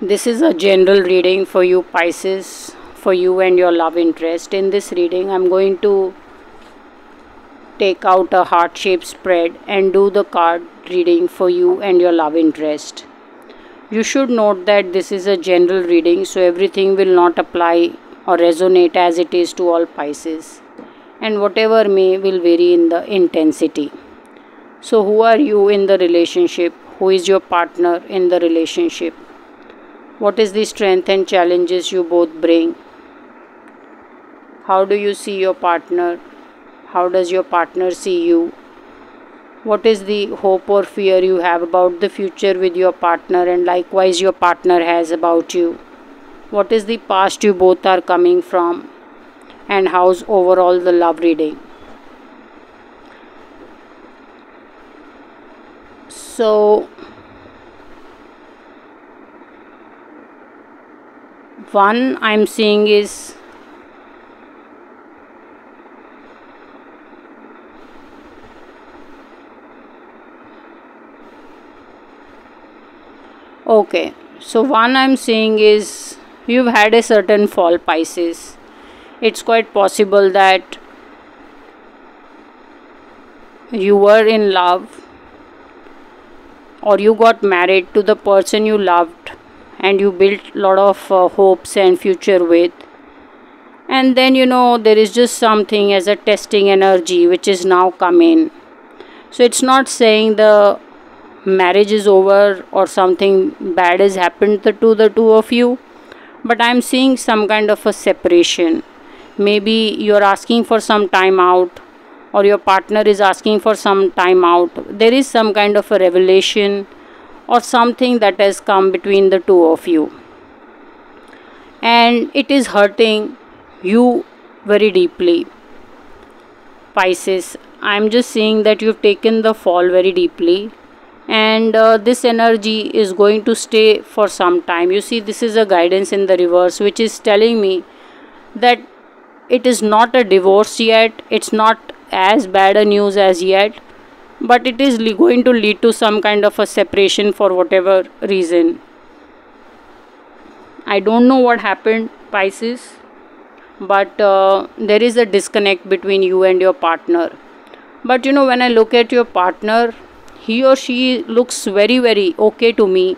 This is a general reading for you Pisces, for you and your love interest. In this reading, I'm going to take out a heart-shaped spread and do the card reading for you and your love interest. You should note that this is a general reading, so everything will not apply or resonate as it is to all Pisces, and whatever may will vary in the intensity. So who are you in the relationship? Who is your partner in the relationship? What is the strength and challenges you both bring? How do you see your partner? How does your partner see you? What is the hope or fear you have about the future with your partner, and likewise your partner has about you? What is the past you both are coming from? And how's overall the love reading? So, one I'm seeing is okay. So one I'm seeing is you've had a certain fall, Pisces. It's quite possible that you were in love or you got married to the person you loved and you built a lot of hopes and future with, and then there is just something as a testing energy which is now come in. So it's not saying the marriage is over or something bad has happened to the two of you, but I'm seeing some kind of a separation. Maybe you're asking for some time out, or your partner is asking for some time out. There is some kind of a revelation or something that has come between the two of you, and it is hurting you very deeply, Pisces. I'm just seeing that you've taken the fall very deeply, and this energy is going to stay for some time. You see, this is a guidance in the reverse which is telling me that it is not a divorce yet, it's not as bad a news as yet, but it is going to lead to some kind of a separation for whatever reason. I don't know what happened, Pisces, but there is a disconnect between you and your partner. But when I look at your partner, he or she looks very, very okay to me,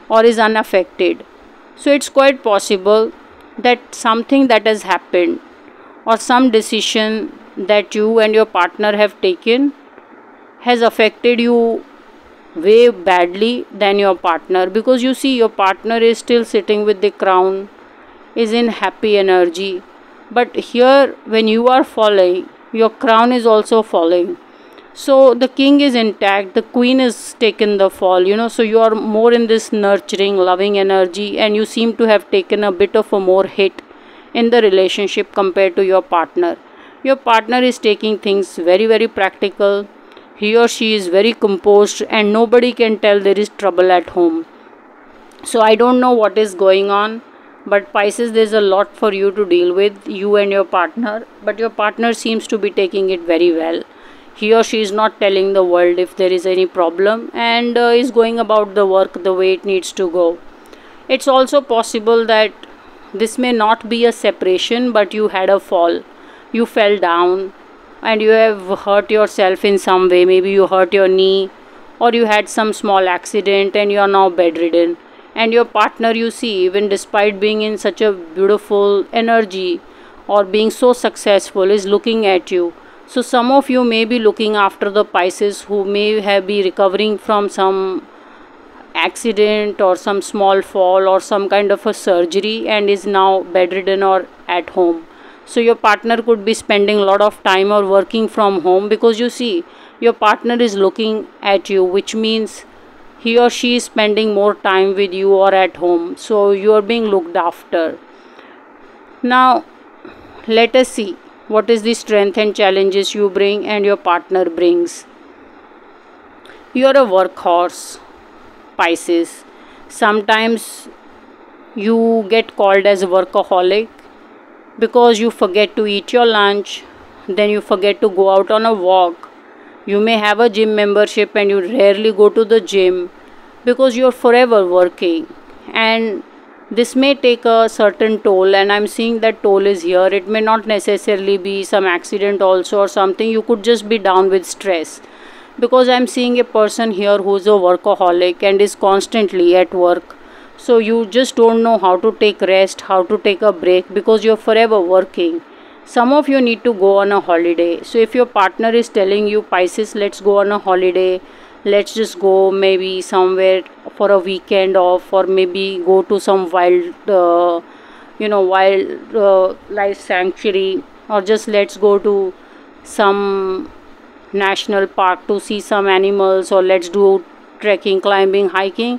or is unaffected. So it's quite possible that something that has happened, or some decision that you and your partner have taken, has affected you way badly than your partner, because you see your partner is still sitting with the crown, is in happy energy, but here when you are falling, your crown is also falling. So the king is intact, the queen is taken the fall, so you are more in this nurturing, loving energy, and you seem to have taken a bit of a more hit in the relationship compared to your partner. Your partner is taking things very, very practical. He or she is very composed, and nobody can tell there is trouble at home. So I don't know what is going on, but Pisces, there's a lot for you to deal with, you and your partner, but your partner seems to be taking it very well. He or she is not telling the world if there is any problem, and is going about the work the way it needs to go. It's also possible that this may not be a separation, but you had a fall. You fell down and you have hurt yourself in some way. Maybe you hurt your knee, or you had some small accident and you are now bedridden. And your partner, you see, even despite being in such a beautiful energy or being so successful, is looking at you. So some of you may be looking after the Pisces who may have been recovering from some accident or some small fall or some kind of a surgery, and is now bedridden or at home. So your partner could be spending a lot of time or working from home, because you see your partner is looking at you, which means he or she is spending more time with you or at home. So you are being looked after. Now let us see what is the strength and challenges you bring and your partner brings. You are a workhorse, Pisces. Sometimes you get called as a workaholic because you forget to eat your lunch, then you forget to go out on a walk. You may have a gym membership and you rarely go to the gym because you're forever working. and this may take a certain toll, and I'm seeing that toll is here. It may not necessarily be some accident also or something. You could just be down with stress, because I'm seeing a person here who's a workaholic and is constantly at work. So you just don't know how to take rest, how to take a break, because you're forever working. Some of you need to go on a holiday. So if your partner is telling you, Pisces, let's go on a holiday, let's just go maybe somewhere for a weekend off, or maybe go to some wild life sanctuary, or just let's go to some national park to see some animals, or let's do trekking, climbing, hiking.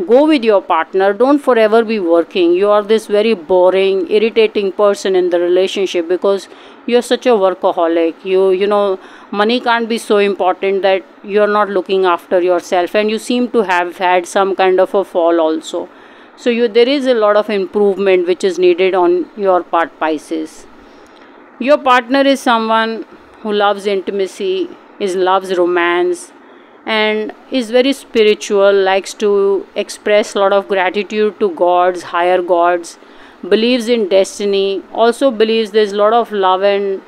Go with your partner. Don't forever be working. You are this very boring, irritating person in the relationship, because you're such a workaholic. Money can't be so important that you're not looking after yourself, and you seem to have had some kind of a fall also. So there is a lot of improvement which is needed on your part, Pisces. Your partner is someone who loves intimacy, loves romance, and is very spiritual, likes to express a lot of gratitude to gods, higher gods, believes in destiny, also believes there's a lot of love and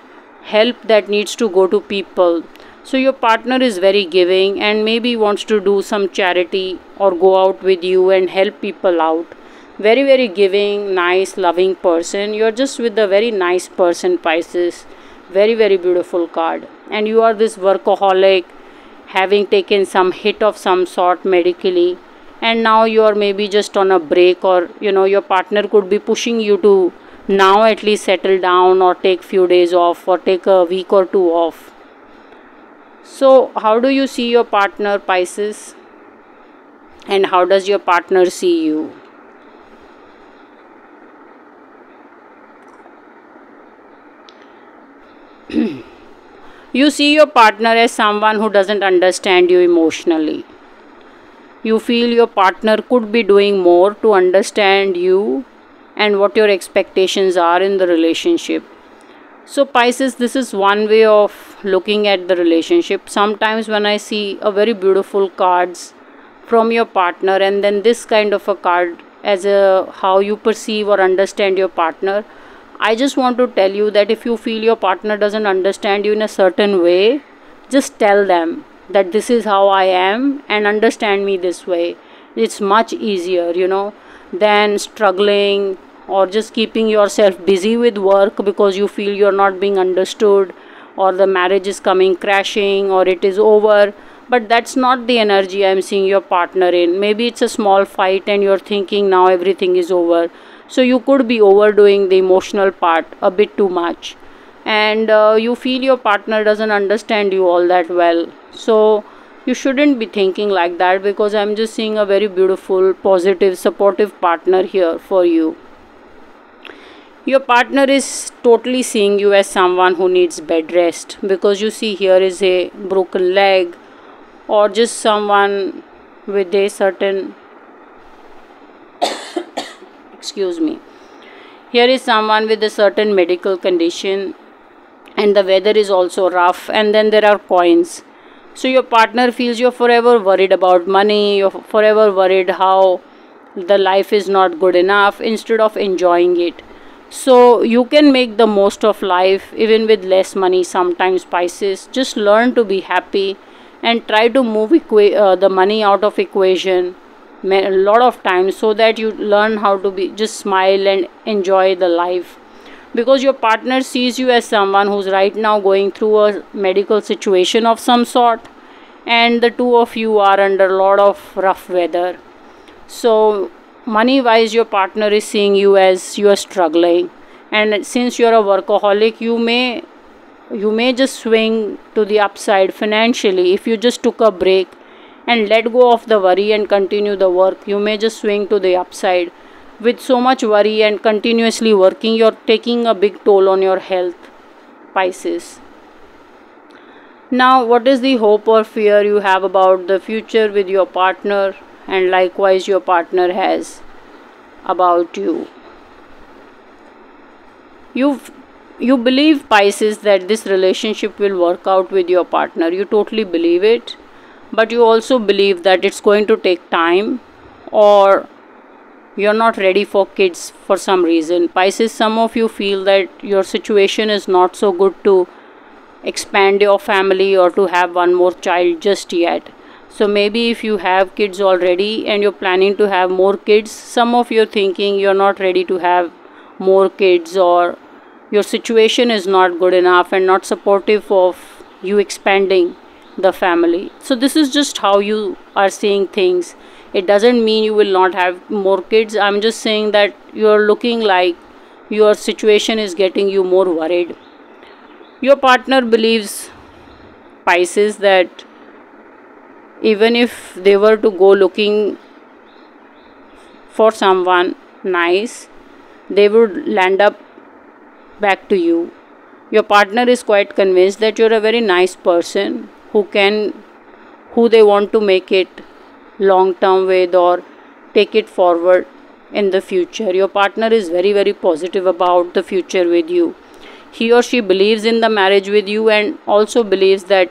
help that needs to go to people. So your partner is very giving and maybe wants to do some charity or go out with you and help people out. Very, very giving, nice, loving person. You're just with a very nice person, Pisces. Very, very beautiful card. And you are this workaholic, having taken some hit of some sort medically, and now you are maybe just on a break, or your partner could be pushing you to now at least settle down, or take few days off, or take a week or two off. So how do you see your partner, Pisces, and how does your partner see you? You see your partner as someone who doesn't understand you emotionally. You feel your partner could be doing more to understand you and what your expectations are in the relationship. So Pisces, this is one way of looking at the relationship. Sometimes when I see a very beautiful cards from your partner, and then this kind of a card as a how you perceive or understand your partner, I just want to tell you that if you feel your partner doesn't understand you in a certain way, just tell them that this is how I am and understand me this way. It's much easier, than struggling or just keeping yourself busy with work because you feel you're not being understood, or the marriage is coming crashing, or it is over. But that's not the energy I'm seeing your partner in. Maybe it's a small fight and you're thinking now everything is over. So you could be overdoing the emotional part a bit too much, and you feel your partner doesn't understand you all that well. So you shouldn't be thinking like that, because I'm just seeing a very beautiful, positive, supportive partner here for you. Your partner is totally seeing you as someone who needs bed rest, because you see here is a broken leg, or just someone with a certain excuse me, here is someone with a certain medical condition, and the weather is also rough, and then there are coins. So your partner feels you're forever worried about money, you're forever worried how the life is not good enough instead of enjoying it. So you can make the most of life even with less money sometimes, Pisces. Just learn to be happy and try to move the money out of equation a lot of times, so that you learn how to be just smile and enjoy the life, because your partner sees you as someone who's right now going through a medical situation of some sort, and the two of you are under a lot of rough weather. So money wise, your partner is seeing you as you are struggling, and since you're a workaholic, you may just swing to the upside financially if you just took a break and let go of the worry and continue the work. You may just swing to the upside. With so much worry and continuously working, you're taking a big toll on your health, Pisces. Now, what is the hope or fear you have about the future with your partner, and likewise your partner has about you? You believe, Pisces, that this relationship will work out with your partner. You totally believe it. But you also believe that it's going to take time, or you're not ready for kids for some reason. Pisces, some of you feel that your situation is not so good to expand your family or to have one more child just yet. So maybe if you have kids already and you're planning to have more kids, some of you are thinking you're not ready to have more kids, or your situation is not good enough and not supportive of you expanding the family. So this is just how you are seeing things. It doesn't mean you will not have more kids. I'm just saying that you're looking like your situation is getting you more worried. Your partner believes, Pisces, that even if they were to go looking for someone nice, they would land up back to you. Your partner is quite convinced that you're a very nice person who they want to make it long term with or take it forward in the future. Your partner is very, very positive about the future with you. He or she believes in the marriage with you and also believes that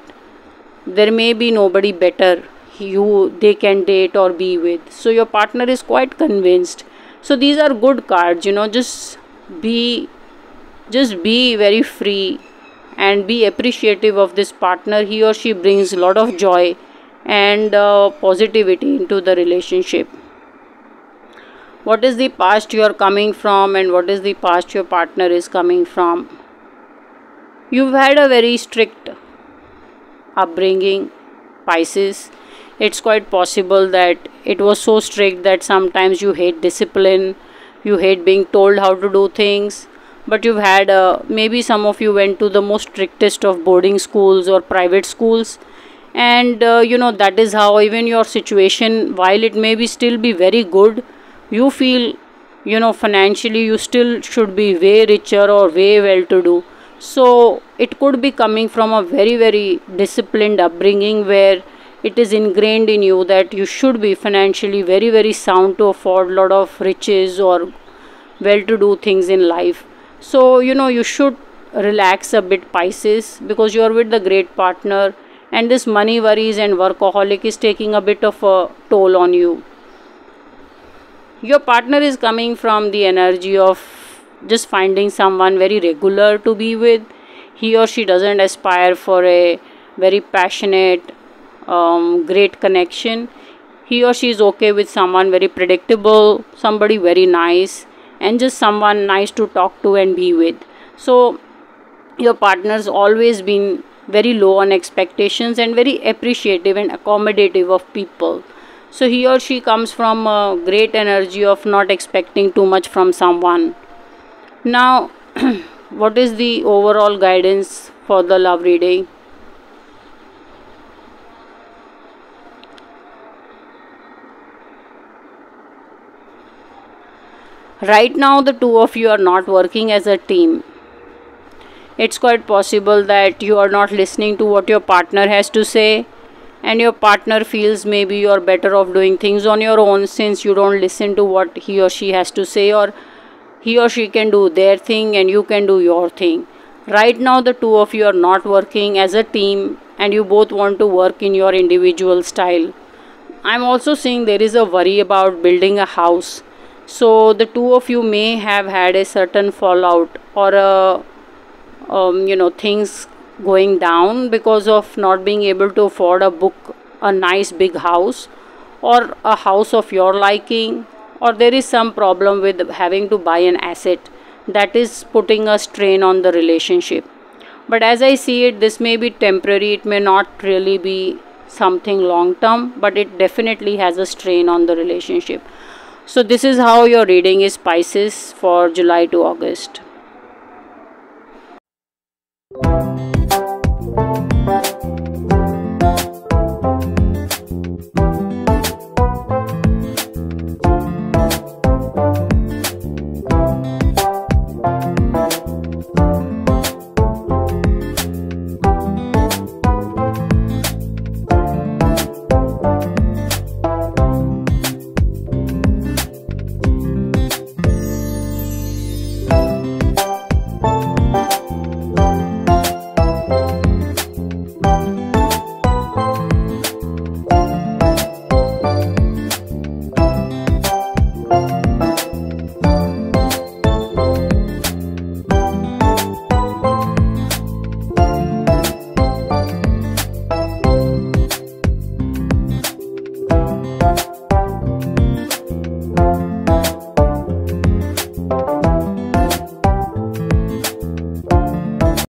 there may be nobody better they can date or be with. So your partner is quite convinced. So these are good cards, just be very free and be appreciative of this partner. He or she brings a lot of joy and positivity into the relationship. What is the past you are coming from and what is the past your partner is coming from? You've had a very strict upbringing, Pisces. It's quite possible that it was so strict that sometimes you hate discipline, you hate being told how to do things. But you've had maybe some of you went to the most strictest of boarding schools or private schools, and that is how even your situation, while it may be still be very good, you feel financially you still should be way richer or way well to do. So it could be coming from a very, very disciplined upbringing where it is ingrained in you that you should be financially very, very sound to afford a lot of riches or well to do things in life. So you should relax a bit, Pisces, because you are with the great partner and this money worries and workaholic is taking a bit of a toll on you. Your partner is coming from the energy of just finding someone very regular to be with. He or she doesn't aspire for a very passionate, great connection. He or she is okay with someone very predictable, somebody very nice, and just someone nice to talk to and be with. So your partner's always been very low on expectations and very appreciative and accommodative of people. So he or she comes from a great energy of not expecting too much from someone. Now, what is the overall guidance for the love reading? Right now, the two of you are not working as a team. It's quite possible that you are not listening to what your partner has to say, and your partner feels maybe you are better off doing things on your own since you don't listen to what he or she has to say, or he or she can do their thing and you can do your thing. Right now, the two of you are not working as a team and you both want to work in your individual style. I'm also seeing there is a worry about building a house. So the two of you may have had a certain fallout or things going down because of not being able to afford a nice big house or a house of your liking, or there is some problem with having to buy an asset that is putting a strain on the relationship. But as I see it, this may be temporary. It may not really be something long term, but it definitely has a strain on the relationship. So this is how your reading is, Pisces, for July to August.